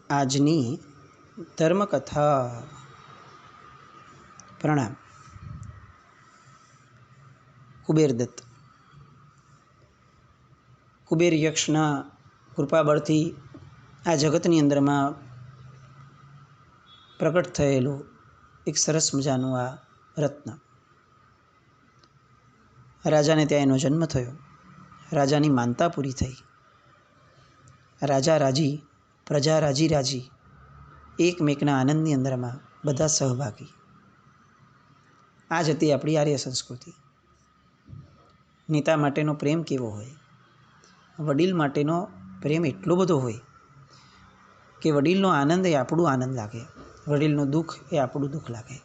આજની ધર્મકથા. પ્રણામ. કુબેરદત્ત. કુબેર યક્ષના કૃપાબળથી આ જગતની અંદરમાં પ્રગટ થયેલું એક સરસ મજાનું આ રત્ન. રાજાને ત્યાં એનો જન્મ થયો. રાજાની માનતા પૂરી થઈ. રાજા રાજી, પ્રજા રાજી રાજી, એકમેકના આનંદની અંદરમાં બધા સહભાગી. આ જ હતી આપણી આર્ય સંસ્કૃતિ. નેતા માટેનો પ્રેમ કેવો હોય, વડીલ માટેનો પ્રેમ એટલો બધો હોય કે વડીલનો આનંદ એ આપણું આનંદ લાગે, વડીલનું દુઃખ એ આપણું દુઃખ લાગે.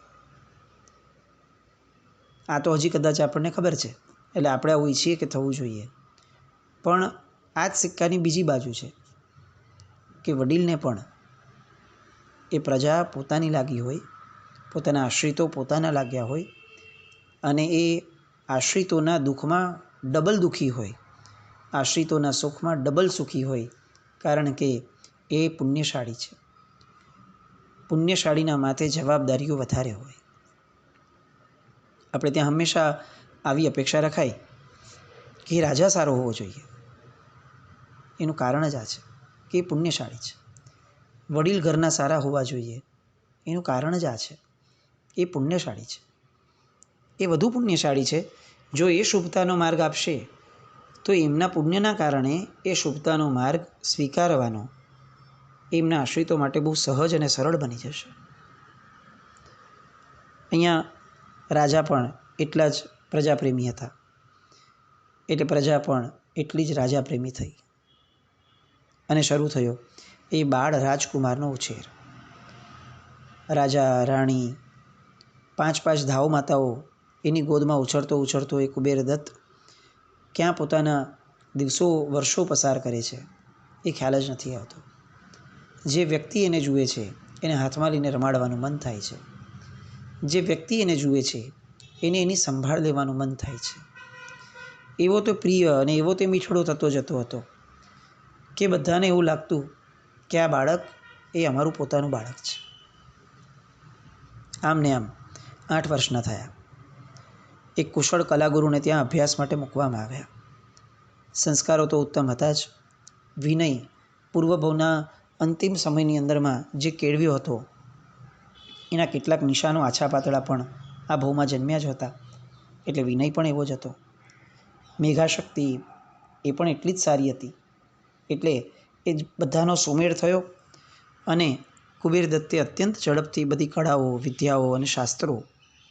આ તો હજી કદાચ આપણને ખબર છે, એટલે આપણે આવું ઈચ્છીએ કે થવું જોઈએ. પણ આ જ સિક્કાની બીજી બાજુ છે કે વડીલને પણ એ પ્રજા પોતાની લાગી હોય, પોતાના આશ્રિતો પોતાના લાગ્યા હોય, અને એ આશ્રિતોના દુઃખમાં ડબલ દુઃખી હોય, આશ્રિતોના સુખમાં ડબલ સુખી હોય, કારણ કે એ પુણ્યશાળી છે. પુણ્યશાળીના માથે જવાબદારીઓ વધારે હોય. આપણે ત્યાં હંમેશા આવી અપેક્ષા રખાય કે રાજા સારો હોવો જોઈએ. એનું કારણ જ આ છે કે એ પુણ્યશાળી છે. વડીલ ઘરના સારા હોવા જોઈએ. એનું કારણ જ આ છે, એ પુણ્યશાળી છે. એ વધુ પુણ્યશાળી છે. જો એ શુભતાનો માર્ગ આપશે તો એમના પુણ્યના કારણે એ શુભતાનો માર્ગ સ્વીકારવાનો એમના આશ્રિતો માટે બહુ સહજ અને સરળ બની જશે. અહીંયા રાજા પણ એટલા જ પ્રજાપ્રેમી હતા, એટલે પ્રજા પણ એટલી જ રાજાપ્રેમી થઈ. અને શરૂ થયો એ બાળ રાજકુમારનો ઉછેર. રાજા રાણી, 5 ધાવ માતાઓ એની ગોદમાં ઉછળતો ઉછળતો એ કુબેરદત્ત ક્યાં પોતાના દિવસો વર્ષો પસાર કરે છે એ ખ્યાલ જ નથી આવતો. જે વ્યક્તિ એને જુએ છે એને હાથમાં લઈને રમાડવાનું મન થાય છે. જે વ્યક્તિ એને જુએ છે એને એની સંભાળ લેવાનું મન થાય છે. એવો તો પ્રિય અને એવો તે મીઠડો થતો જતો હતો કે બધાને એવું લાગતું કે આ બાળક એ અમારું પોતાનું બાળક છે. આમ ને આમ 8 વર્ષના થયા. એક કુશળ કલાગુરુને ત્યાં અભ્યાસ માટે મૂકવામાં આવ્યા. સંસ્કારો તો ઉત્તમ હતા જ. વિનય પૂર્વભવના અંતિમ સમયની અંદરમાં જે કેળવ્યો હતો એના કેટલાક નિશાનો આછા પાતળા પણ આ ભવમાં જન્મ્યા જ હતા, એટલે વિનય પણ એવો જ હતો. મેઘાશક્તિ એ પણ એટલી જ સારી હતી, એટલે એ જ બધાનો સુમેળ થયો અને કુબેરદત્તે અત્યંત ઝડપથી બધી કળાઓ, વિદ્યાઓ અને શાસ્ત્રો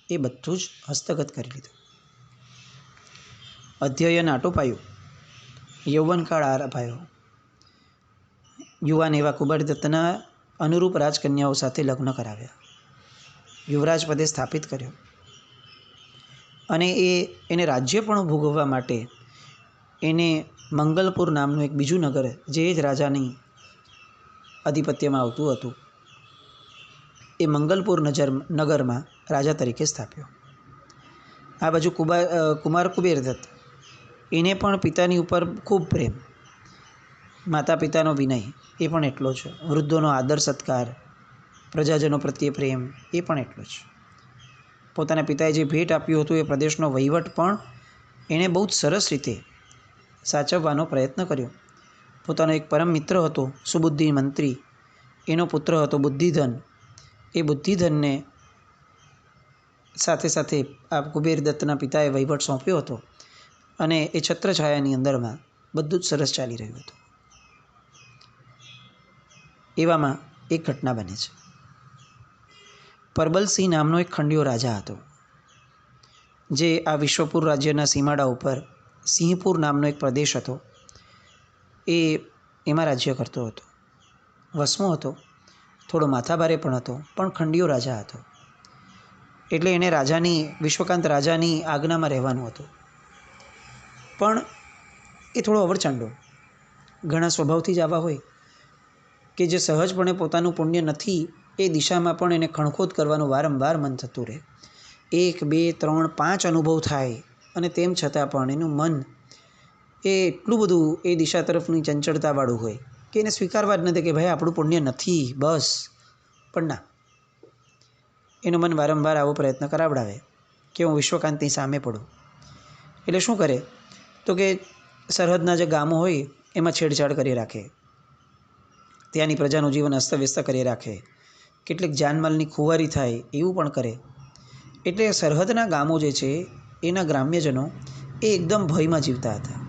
એ બધું જ હસ્તગત કરી લીધું. અધ્યયન આટોપાયું, યૌવનકાળ આરભાયો. યુવાન એવા કુબેરદત્તના અનુરૂપ રાજકન્યાઓ સાથે લગ્ન કરાવ્યા, યુવરાજ પદે સ્થાપિત કર્યો, અને એને રાજ્ય પણ ભોગવવા માટે એને મંગલપુર નામનું એક બીજું નગર, જે જ રાજાની આધિપત્યમાં આવતું હતું, એ મંગલપુર નગરમાં રાજા તરીકે સ્થાપ્યો. આ બાજુ કુમાર કુબેરદત્ત, એને પણ પિતાની ઉપર ખૂબ પ્રેમ, માતા પિતાનો વિનય એ પણ એટલો જ, વૃદ્ધોનો આદર સત્કાર, પ્રજાજનો પ્રત્યે પ્રેમ એ પણ એટલો જ. પોતાના પિતાએ જે ભેટ આપ્યું હતું એ પ્રદેશનો વહીવટ પણ એણે બહુ જ સરસ રીતે સાચવવાનો પ્રયત્ન કર્યો. પોતાનો એક પરમ મિત્ર હતો સુબુદ્ધિ મંત્રી, એનો પુત્ર હતો બુદ્ધિધન. એ બુદ્ધિધનને સાથે સાથે આ કુબેરદત્તના પિતાએ વહીવટ સોંપ્યો હતો, અને એ છત્રછાયાની અંદરમાં બધું જ સરસ ચાલી રહ્યું હતું. એવામાં એક ઘટના બને છે. પરબલસિંહ નામનો એક ખંડિયો રાજા હતો, જે આ વિશ્વપુર રાજ્યના સીમાડા ઉપર સિંહપુર નામનો એક પ્રદેશ હતો, એમાં રાજ્ય કરતો હતો. વસમો હતો, થોડો માથાભારે પણ હતો, પણ ખંડિયો રાજા હતો, એટલે એણે વિશ્વકાંત રાજાની આજ્ઞામાં રહેવાનું હતું. પણ એ થોડો અવરચાંડો, ઘણા સ્વભાવથી જ આવા હોય કે જે સહજપણે પોતાનું પુણ્ય નથી એ દિશામાં પણ એને ખણખોદ કરવાનું વારંવાર મન થતું રહે. 1, 2, 3, 5 અનુભવ થાય, અને તેમ છતાં પણ એનું મન એ એટલું બધું એ દિશા તરફની ચંચળતાવાળું હોય કે એને સ્વીકારવા જ નથી કે ભાઈ આપણું પુણ્ય નથી બસ. પણ ના, એનું મન વારંવાર આવો પ્રયત્ન કરાવડાવે કે હું વિશ્વકાંતની સામે પડું. એટલે શું કરે તો કે સરહદના જે ગામો હોય એમાં છેડછાડ કરી રાખે, ત્યાંની પ્રજાનું જીવન અસ્તવ્યસ્ત કરી રાખે, કેટલીક જાનમાલની ખુવારી થાય એવું પણ કરે. એટલે સરહદના ગામો જે છે એના ગ્રામ્યજનો એ એકદમ ભયમાં જીવતા હતા.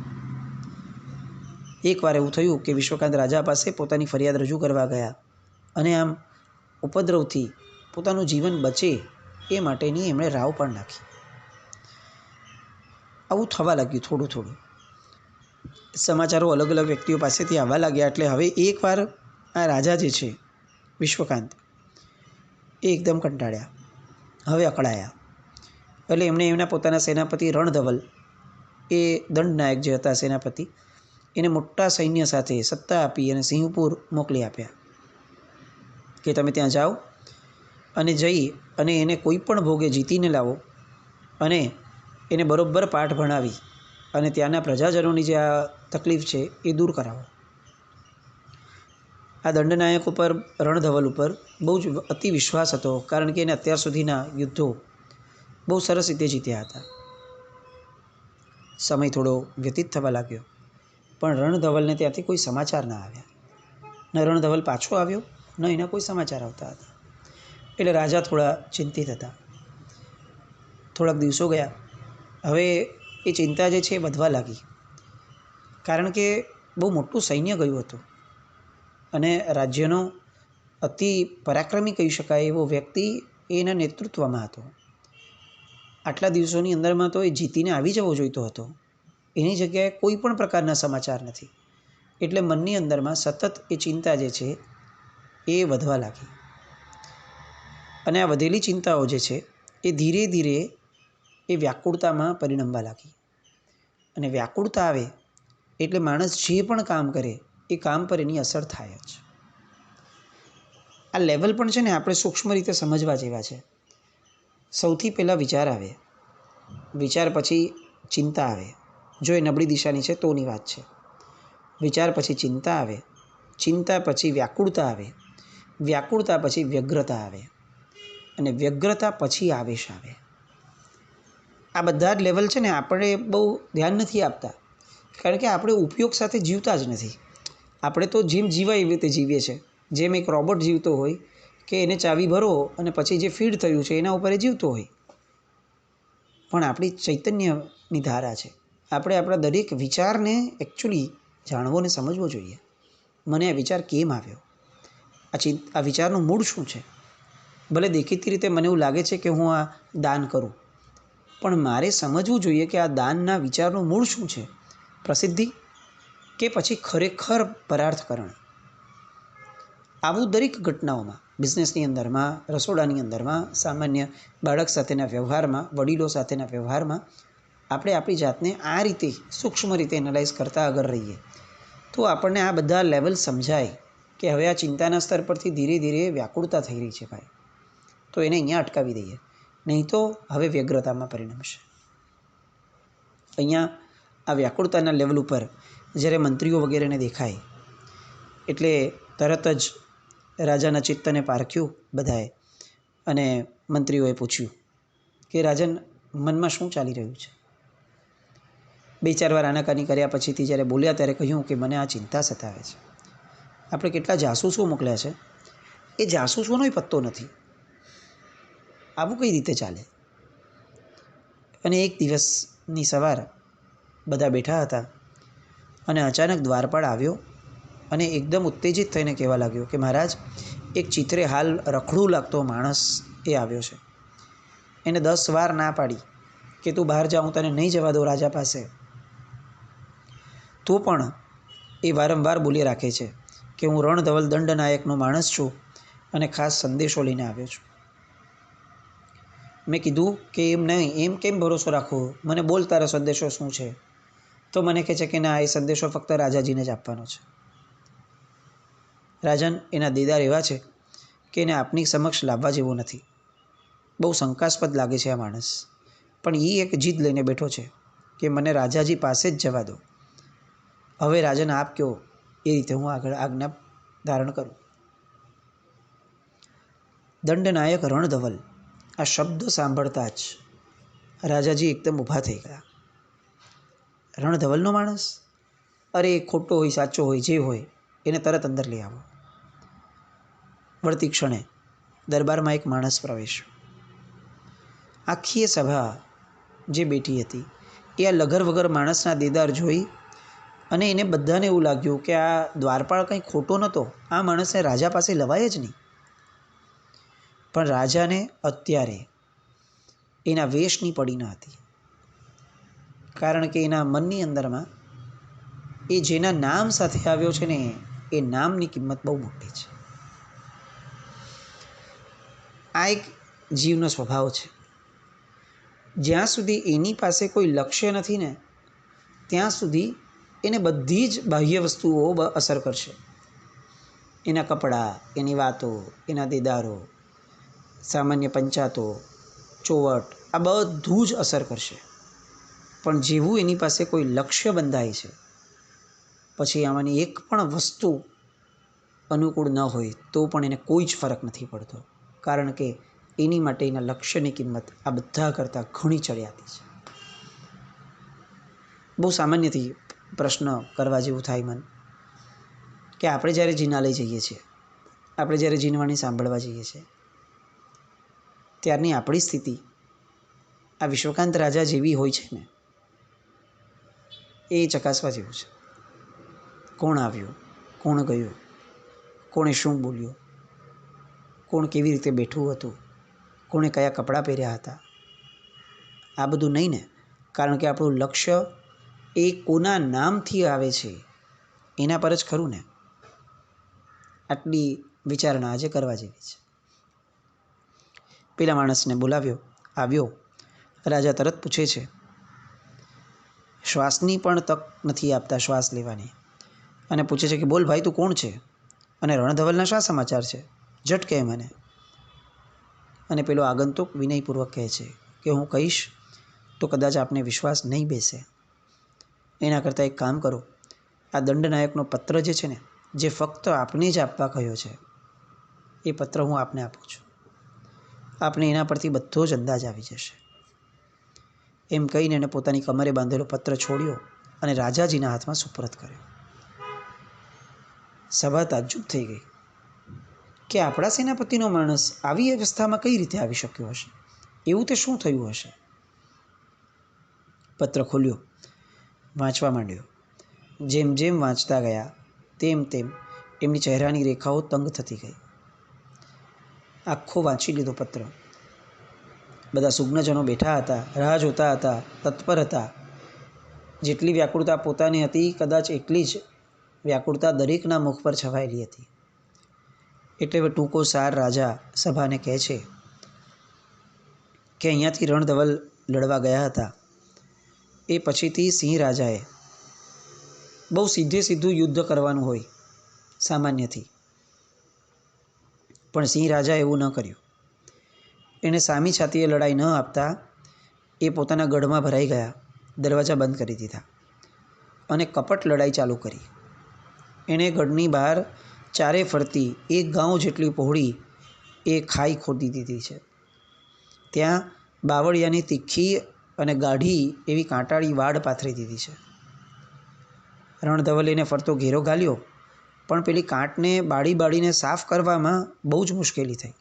એકવાર એવું થયું કે વિશ્વકાંત રાજા પાસે પોતાની ફરિયાદ રજૂ કરવા ગયા અને આમ ઉપદ્રવથી પોતાનું જીવન બચે એ માટેની એમણે રાવ પણ નાખી. આવું થવા લાગ્યું થોડું થોડું. સમાચારો અલગ અલગ વ્યક્તિઓ પાસેથી આવવા લાગ્યા. એટલે હવે એકવાર આ રાજા જે છે વિશ્વકાંત એ એકદમ કંટાળ્યા, હવે અકળાયા. એટલે એમણે એમના પોતાના સેનાપતિ રણધવલ, એ દંડનાયક જે હતા સેનાપતિ, એને મોટા સૈન્ય સાથે સત્તા આપી અને સિંહપુર મોકલી આપ્યા કે તમે ત્યાં જાઓ અને જઈ અને એને કોઈ પણ ભોગે જીતીને લાવો અને એને બરોબર પાઠ ભણાવી અને ત્યાંના પ્રજાજનોની જે આ તકલીફ છે એ દૂર કરાવો. આ દંડનાયક ઉપર, રણધવલ ઉપર બહુ જ અતિ વિશ્વાસ હતો, કારણ કે એને અત્યાર સુધીના યુદ્ધો બહુ સરસ રીતે જીત્યા હતા. સમય થોડો વ્યતીત થવા લાગ્યો, પણ રણધવલને ત્યાંથી કોઈ સમાચાર ના આવ્યા. ન રણધવલ પાછો આવ્યો, ન એના કોઈ સમાચાર આવતા હતા. એટલે રાજા થોડા ચિંતિત હતા. થોડાક દિવસો ગયા. હવે એ ચિંતા જે છે એ વધવા લાગી, કારણ કે બહુ મોટું સૈન્ય ગયું હતું અને રાજ્યનો અતિ પરાક્રમી કહી શકાય એવો વ્યક્તિ એના નેતૃત્વમાં હતો. આટલા દિવસોની અંદરમાં તો એ જીતીને આવી જવો જોઈતો હતો. એની જગ્યાએ કોઈ પણ પ્રકારના સમાચાર નથી. એટલે મનની અંદરમાં સતત એ ચિંતા જે છે એ વધવા લાગી. અને આ વધેલી ચિંતાઓ જે છે એ ધીરે ધીરે એ વ્યાકુળતામાં પરિણમવા લાગી. અને વ્યાકુળતા આવે એટલે માણસ જે પણ કામ કરે એ કામ પર એની અસર થાય જ. આ લેવલ પણ છે ને આપણે સૂક્ષ્મ રીતે સમજવા જેવા છે. સૌથી પહેલાં વિચાર આવે, વિચાર પછી ચિંતા આવે. જો એ નબળી દિશાની છે તોની વાત છે. વિચાર પછી ચિંતા આવે, ચિંતા પછી વ્યાકુળતા આવે, વ્યાકુળતા પછી વ્યગ્રતા આવે અને વ્યગ્રતા પછી આવેશ આવે. આ બધા જ લેવલ છે ને આપણે બહુ ધ્યાન નથી આપતા, કારણ કે આપણે ઉપયોગ સાથે જીવતા જ નથી. આપણે તો જેમ જીવાય એવી રીતે જીવીએ છીએ. જેમ એક રોબોટ જીવતો હોય કે એને ચાવી ભરો અને પછી જે ફીડ થયું છે એના ઉપર એ જીવતો હોય. પણ આપણી ચૈતન્યની ધારા છે. આપણે આપણા દરેક વિચારને એકચ્યુઅલી જાણવો ને સમજવો જોઈએ. મને આ વિચાર કેમ આવ્યો, આ વિચારનું મૂળ શું છે. ભલે દેખીતી રીતે મને એવું લાગે છે કે હું આ દાન કરું, પણ મારે સમજવું જોઈએ કે આ દાનના વિચારનું મૂળ શું છે. પ્રસિદ્ધિ કે પછી ખરેખર પરાર્થકરણ. આવું દરેક ઘટનાઓમાં, બિઝનેસની અંદરમાં, રસોડાની અંદરમાં, સામાન્ય બાળક સાથેના વ્યવહારમાં, વડીલો સાથેના વ્યવહારમાં આપણે આપણી જાતને આ રીતે સૂક્ષ્મ રીતે એનાલાઇઝ કરતાં આગળ રહીએ તો આપણને આ બધા લેવલ સમજાય કે હવે આ ચિંતાના સ્તર પરથી ધીરે ધીરે વ્યાકુળતા થઈ રહી છે ભાઈ, તો એને અહીંયા અટકાવી દઈએ, નહીં તો હવે વ્યગ્રતામાં પરિણમશે. અહીંયા આ વ્યાકુળતાના લેવલ ઉપર જ્યારે મંત્રીઓ વગેરેને દેખાય એટલે તરત જ રાજાના ચિત્તને પારખ્યું બધાએ અને મંત્રીઓએ પૂછ્યું કે રાજન, મનમાં શું ચાલી રહ્યું છે. 2-4 વાર આનાકાની કર્યા પછીથી જ્યારે બોલ્યા ત્યારે કહ્યું કે મને આ ચિંતા સતાવે છે. આપણે કેટલા જાસૂસો મોકલ્યા છે, એ જાસૂસોનોય પત્તો નથી. આવું કઈ રીતે ચાલે. અને એક દિવસની સવાર બધા બેઠા હતા અને અચાનક દ્વારપાળ આવ્યો અને એકદમ ઉત્તેજિત થઈને કહેવા લાગ્યો કે મહારાજ, એક ચિત્રે હાલ રખડું લાગતો માણસ એ આવ્યો છે. એને 10 વાર ના પાડી કે તું બહાર જા, હું તને નહીં જવા દઉં રાજા પાસે, તો પણ એ વારંવાર બોલી રાખે છે કે હું રણધવલ દંડનાયકનો માણસ છું અને ખાસ સંદેશો લઈને આવ્યો છું. મેં કીધું કે એમ નહીં, એમ કેમ ભરોસો રાખવો, મને બોલ તારો સંદેશો શું છે. તો મને કહે છે કે ના, એ સંદેશો ફક્ત રાજાજીને જ આપવાનો છે. રાજન, એના દીદાર એવા છે કે એને આપની સમક્ષ લાવવા જેવો નથી. બહુ શંકાસ્પદ લાગે છે આ માણસ, પણ એ એક જીદ લઈને બેઠો છે કે મને રાજાજી પાસે જ જવા દો. હવે રાજન આપ કહો એ રીતે હું આગળ આજ્ઞા ધારણ કરું. દંડનાયક રણધવલ, આ શબ્દ સાંભળતા જ રાજાજી એકદમ ઊભા થઈ ગયા. રણધવલનો માણસ? અરે ખોટો હોય સાચો હોય જે હોય એને તરત અંદર લઈ આવો. વળતી ક્ષણે દરબારમાં એક માણસ પ્રવેશ્યો. આખી સભા જે બેઠી હતી એ આ લગર વગર માણસના દેદાર જોઈ અને એને બધાને એવું લાગ્યું કે આ દ્વારપાળ કંઈ ખોટો નહોતો, આ માણસને રાજા પાસે લવાય જ નહીં. પણ રાજાને અત્યારે એના વેશની પડી ન હતી, કારણ કે એના મનની અંદરમાં એ જેના નામ સાથે આવ્યો છે ને એ નામની કિંમત બહુ મોટી છે. આ એક જીવનો સ્વભાવ છે. જ્યાં સુધી એની પાસે કોઈ લક્ષ્ય નથી ને ત્યાં સુધી એને બધી જ બાહ્ય વસ્તુઓ અસર કરશે. એના કપડાં, એની વાતો, એના દેદારો, સામાન્ય પંચાતો, ચોવટ, આ બધું જ અસર કરશે. પણ જેવું એની પાસે કોઈ લક્ષ્ય બંધાય છે પછી આમાંની એક પણ વસ્તુ અનુકૂળ ન હોય તો પણ એને કોઈ જ ફરક નથી પડતો, કારણ કે એની માટે એના લક્ષ્યની કિંમત આ બધા કરતાં ઘણી ચડિયાતી છે. બહુ સામાન્યથી પ્રશ્ન કરવા જેવું થાય મન કે આપણે જ્યારે જીનાલય જઈએ છીએ, આપણે જ્યારે જીનવાણી સાંભળવા જઈએ છીએ, ત્યારની આપણી સ્થિતિ આ વિશ્વકાંત રાજા જેવી હોય છે ને એ ચકાસવા જેવું છે. કોણ આવ્યું, કોણ ગયું, કોણે શું બોલ્યું, કોણ કેવી રીતે બેઠું હતું, કોણે કયા કપડાં પહેર્યા હતા, આ બધું નહીં ને, કારણ કે આપણું લક્ષ્ય એ કોના નામથી આવે છે એના પર જ ખરું ને. આટલી વિચારણા આજે કરવા જેવી છે. પેલા માણસને બોલાવ્યો, આવ્યો. રાજા તરત પૂછે છે, શ્વાસની પણ તક નથી આપતા શ્વાસ લેવાની, અને પૂછે છે કે બોલ ભાઈ તું કોણ છે અને રણધવલના શા સમાચાર છે, ઝટ કહે મને. અને પેલો આગંતુક વિનયપૂર્વક કહે છે કે હું કહીશ તો કદાચ આપને વિશ્વાસ નહીં બેસે, એના કરતાં એક કામ કરો, આ દંડનાયકનો પત્ર જે છે ને, જે ફક્ત આપને જ આપવા કહ્યો છે, એ પત્ર હું આપને આપું છું. આપને એના પરથી બધો જ અંદાજ આવી જશે. એમ કહીને એને પોતાની કમરે બાંધેલો પત્ર છોડ્યો અને રાજાજીના હાથમાં સુપરત કર્યો. સભા તાજ્જુબ થઈ ગઈ કે આપણા સેનાપતિનો માણસ આવી અવસ્થામાં કઈ રીતે આવી શક્યો હશે, એવું તે શું થયું હશે. પત્ર ખોલ્યો, વાંચવા માંડ્યો. જેમ જેમ વાંચતા ગયા તેમ તેમ એમની ચહેરાની રેખાઓ તંગ થતી ગઈ. આખો વાંચી લીધો પત્ર. બધા સુજ્ઞજનો બેઠા હતા, રાહ જોતા હતા, તત્પર હતા. જેટલી વ્યાકુળતા પોતાની હતી કદાચ એટલી જ વ્યાકુળતા દરેકના મુખ પર છવાયેલી હતી. એટલે ટૂંકો સાર રાજા સભાને કહે છે કે અહીંયાથી રણધવલ લડવા ગયા હતા, એ પછીથી સિંહ રાજાએ બહુ સીધું યુદ્ધ કરવાનું હોય સામાન્યથી, પણ સિંહ રાજા એવું ન કર્યું. એણે સામી છાતીએ લડાઈ ન આપતા એ પોતાના ગઢમાં ભરાઈ ગયા, દરવાજા બંધ કરી દીધા અને કપટ લડાઈ ચાલુ કરી. એણે ગઢની બહાર ચારે ફરતી એક ગાંવ જેટલી પહોળી એ ખાઈ ખોદી દીધી છે. ત્યાં બાવળિયાની તીખી અને ગાઢી એવી કાંટાળી વાડ પાથરી દીધી છે. રણધવલે એને ફરતો ઘેરો ગાલ્યો, પણ પેલી કાંટને બાળીને સાફ કરવામાં બહુ જ મુશ્કેલી થઈ,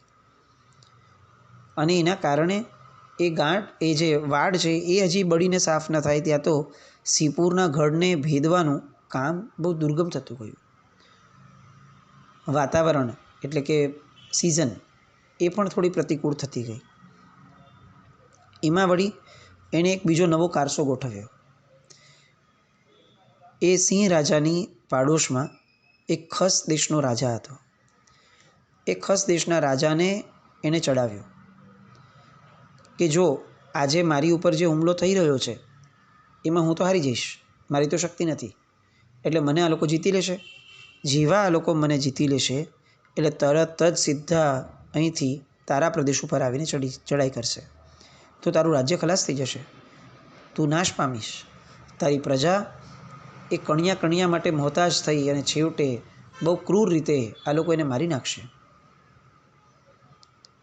અને એના કારણે એ ગાંઠ, એ જે વાડ છે એ હજી બળીને સાફ ન થાય ત્યાં તો સિપુરના ગઢને ભેદવાનું કામ બહુ દુર્ગમ થતું ગયું. વાતાવરણ એટલે કે સિઝન એ પણ થોડી પ્રતિકૂળ થતી ગઈ. એમાં વળી એણે એક બીજો નવો કારસો ગોઠવ્યો. એ સિંહ રાજાની પાડોશમાં એક ખસ દેશનો રાજા હતો. એ ખસ દેશના રાજાને એને ચડાવ્યો કે જો આજે મારી ઉપર જે હુમલો થઈ રહ્યો છે એમાં હું તો હારી જઈશ, મારી તો શક્તિ નથી, એટલે મને આ લોકો જીતી લેશે. જેવા આ લોકો મને જીતી લેશે એટલે તરત જ સીધા અહીંથી તારા પ્રદેશ ઉપર આવીને ચડાઈ કરશે, તો તારું રાજ્ય ખલાસ થઈ જશે, તું નાશ પામીશ, તારી પ્રજા એ કણિયા કણિયા માટે મોહતાજ થઈ અને છેવટે બહુ ક્રૂર રીતે આ લોકો એને મારી નાખશે.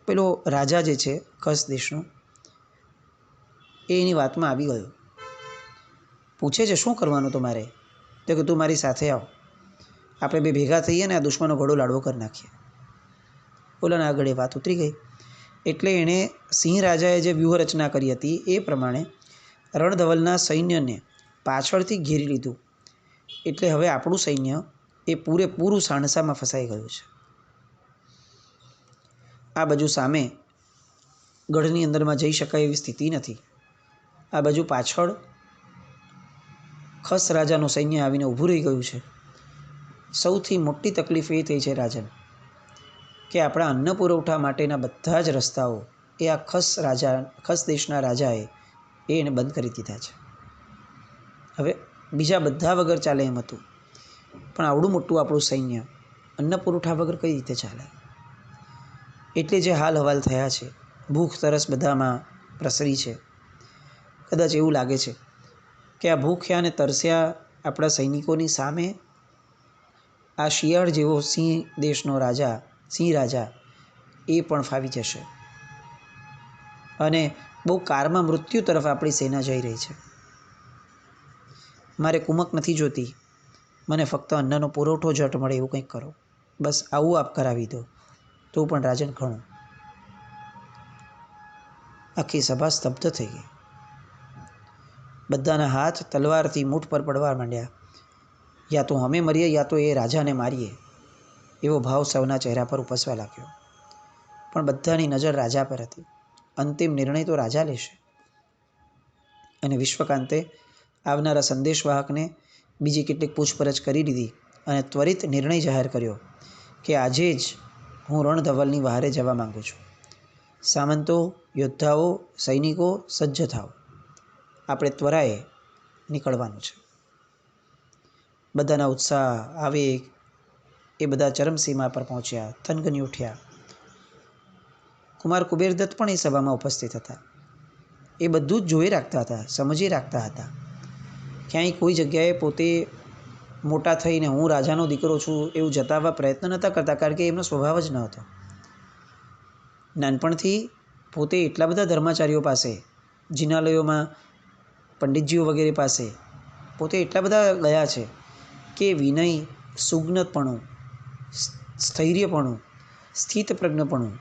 પેલો રાજા જે છે કચ્છ દેશનો, એ એની વાતમાં આવી ગયો. પૂછે છે શું કરવાનું તમારે? તો કે તું મારી સાથે આવ, આપણે બે ભેગા થઈએ ને આ દુશ્મનો ઘોડો લાડવો કરી નાખીએ. ઓલાને આગળ એ વાત ઉતરી ગઈ. એટલે એણે સિંહ રાજાએ જે વ્યૂહરચના કરી હતી એ પ્રમાણે રણધવલના સૈન્યને પાછળથી ઘેરી લીધું. એટલે હવે આપણું સૈન્ય એ પૂરેપૂરું સાણસામાં ફસાઈ ગયું છે. આ બાજુ સામે ગઢની અંદરમાં જઈ શકાય એવી સ્થિતિ નથી. આ બાજુ પાછળ ખસ રાજાનું સૈન્ય આવીને ઊભું રહી ગયું છે. સૌથી મોટી તકલીફ એ થઈ છે રાજાને કે આપણા અન્ન પુરવઠા માટેના બધા જ રસ્તાઓ એ આ ખસ દેશના રાજાએ એને બંધ કરી દીધા છે. હવે બીજા બધા વગર ચાલે એમ હતું, પણ આવડું મોટું આપણું સૈન્ય અન્ન પુરવઠા વગર કઈ રીતે ચાલે? એટલે જે હાલ હવાલ થયા છે, ભૂખ તરસ બધામાં પ્રસરી છે. કદાચ એવું લાગે છે કે આ ભૂખ્યા અને તરસ્યા આપણા સૈનિકોની સામે આ શિયાળ જેવો સિંહ દેશનો રાજા, સિંહ રાજા, એ પણ ફાવી જશે અને બહુ કારમાં મૃત્યુ તરફ આપણી સેના જઈ રહી છે. મારે કુમક નથી જોતી, મને ફક્ત અન્નનો પુરવઠો જટ મળે એવું કંઈક કરો, બસ આવું આપ કરાવી દો તો પણ રાજન ઘણું. આખી સભા સ્તબ્ધ થઈ ગઈ. બધાના હાથ તલવારથી મૂઠ પર પડવા માંડ્યા. યા તો અમે મરીએ યા તો એ રાજાને મારીએ એવો ભાવ સૌના ચહેરા પર ઉપસવા લાગ્યો. પણ બધાની નજર રાજા પર હતી. અંતિમ નિર્ણય તો રાજા લેશે. અને વિશ્વકાંતે આવનારા સંદેશવાહકને બીજી કેટલીક પૂછપરછ કરી દીધી અને ત્વરિત નિર્ણય જાહેર કર્યો કે આજે જ હું રણધવલની વહારે જવા માગું છું. સામંતો, યોદ્ધાઓ, સૈનિકો સજ્જ થાઓ, આપણે ત્વરાએ નીકળવાનું છે. બધાના ઉત્સાહ, આવેગ એ બધા ચરમસીમા પર પહોંચ્યા, થનગની ઉઠ્યા. કુમાર કુબેરદત્ત પણ એ સભામાં ઉપસ્થિત હતા. એ બધું જ જોઈ રાખતા હતા, સમજી રાખતા હતા. ક્યાંય કોઈ જગ્યાએ પોતે મોટા થઈને હું રાજાનો દીકરો છું એવું જતાવવા પ્રયત્ન નહોતા કરતા, કારણ કે એમનો સ્વભાવ જ ન હતો. નાનપણથી પોતે એટલા બધા ધર્માચાર્યો પાસે, જિનાલયોમાં પંડિતજીઓ વગેરે પાસે પોતે એટલા બધા ગયા છે કે વિનય, સુજ્ઞતપણું, સ્થૈર્યપણું, સ્થિતપ્રજ્ઞપણું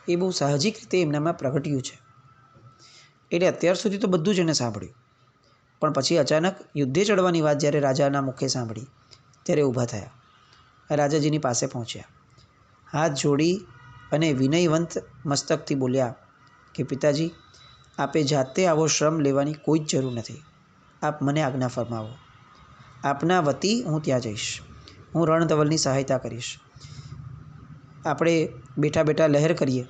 એ બહુ સાહજિક રીતે એમનામાં પ્રગટ્યું છે. એટલે અત્યાર સુધી તો બધું જ એને સાંભળ્યું, પણ પછી અચાનક યુદ્ધે ચડવાની વાત જ્યારે રાજાના મુખે સાંભળી ત્યારે ઊભા થયા. રાજાજીની પાસે પહોંચ્યા, હાથ જોડી અને વિનયવંત મસ્તકથી બોલ્યા કે પિતાજી, આપે જાતે આવો શ્રમ લેવાની કોઈ જ જરૂર નથી. આપ મને આજ્ઞા ફરમાવો. આપના વતી હું ત્યાં જઈશ, હું રણધવલની સહાયતા કરીશ. આપણે બેઠા બેઠા લહેર કરીએ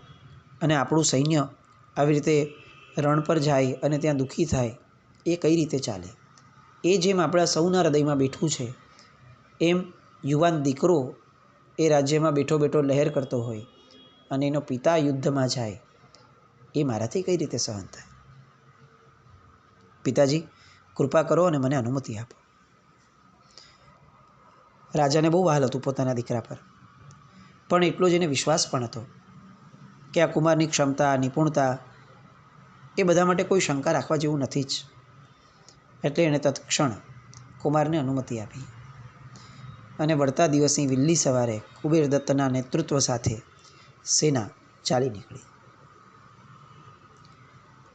અને આપણું સૈન્ય આવી રીતે રણ પર જાય અને ત્યાં દુઃખી થાય, એ કઈ રીતે ચાલે? એ જેમ આપણા સૌના હૃદયમાં બેઠું છે, એમ યુવાન દીકરો એ રાજ્યમાં બેઠો બેઠો લહેર કરતો હોય અને એનો પિતા યુદ્ધમાં જાય, એ મારાથી કઈ રીતે સહન થાય? પિતાજી, કૃપા કરો અને મને અનુમતિ આપો. રાજાને બહુ વહાલ હતું પોતાના દીકરા પર, પણ એટલો જ એને વિશ્વાસ પણ હતો કે આ કુમારની ક્ષમતા, નિપુણતા એ બધા માટે કોઈ શંકા રાખવા જેવું નથી જ. એટલે એણે તત્ક્ષણ કુમારને અનુમતિ આપી અને વળતા દિવસની વહેલી સવારે કુબેરદત્તના નેતૃત્વ સાથે સેના ચાલી નીકળી.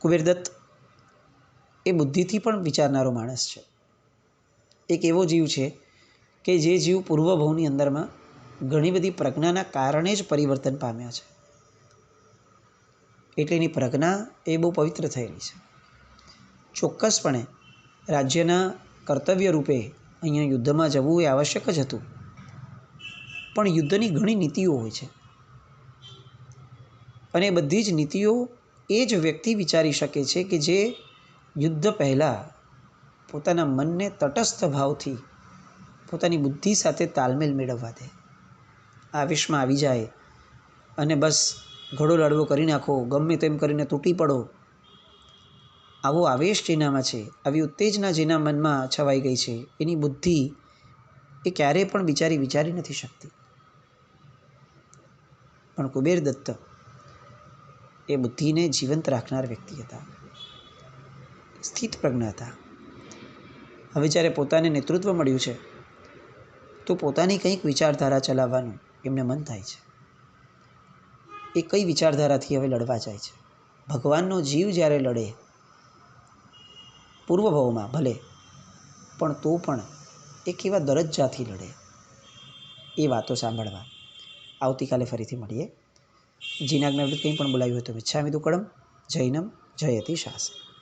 કુબેરદત્ત એ બુદ્ધિથી પણ વિચારનારો માણસ છે. એક એવો જીવ છે કે જે જીવ પૂર્વભવની અંદરમાં ઘણી બધી પ્રજ્ઞાના કારણે જ પરિવર્તન પામ્યા છે. એટલે એની પ્રજ્ઞા એ બહુ પવિત્ર થયેલી છે. ચોક્કસપણે રાજ્યના કર્તવ્ય રૂપે અહીંયા યુદ્ધમાં જવું એ આવશ્યક જ હતું, પણ યુદ્ધની ઘણી નીતિઓ હોય છે અને બધી જ નીતિઓ એ જ વ્યક્તિ વિચારી શકે છે કે જે યુદ્ધ પહેલાં પોતાના મનને તટસ્થ ભાવથી પોતાની બુદ્ધિ સાથે તાલમેલ મેળવવા દે. આવેશમાં આવી જાય અને બસ ઘોડો લાડવો કરી નાખો, ગમે તેમ કરીને તૂટી પડો, આવો આવેશ જેનામાં છે, આવી ઉત્તેજના જેના મનમાં છવાઈ ગઈ છે, એની બુદ્ધિ એ ક્યારેય પણ વિચારી નથી શકતી. પણ કુબેર દત્ત એ બુદ્ધિને જીવંત રાખનાર વ્યક્તિ હતા, સ્થિત પ્રજ્ઞ હતા. હવે જ્યારે પોતાને નેતૃત્વ મળ્યું છે તો પોતાની કંઈક વિચારધારા ચલાવવાનું એમને મન થાય છે. એ કઈ વિચારધારાથી હવે લડવા જાય છે? ભગવાનનો જીવ જ્યારે લડે પૂર્વભાવમાં ભલે, પણ તો પણ એ કેવા દરજ્જાથી લડે, એ વાતો સાંભળવા આવતીકાલે ફરીથી મળીએ. જીનાજ્ઞા કંઈ પણ બોલાવ્યું હોય તો મિચ્છામિ દુક્કડમ. જૈનમ જયતિ શાસન.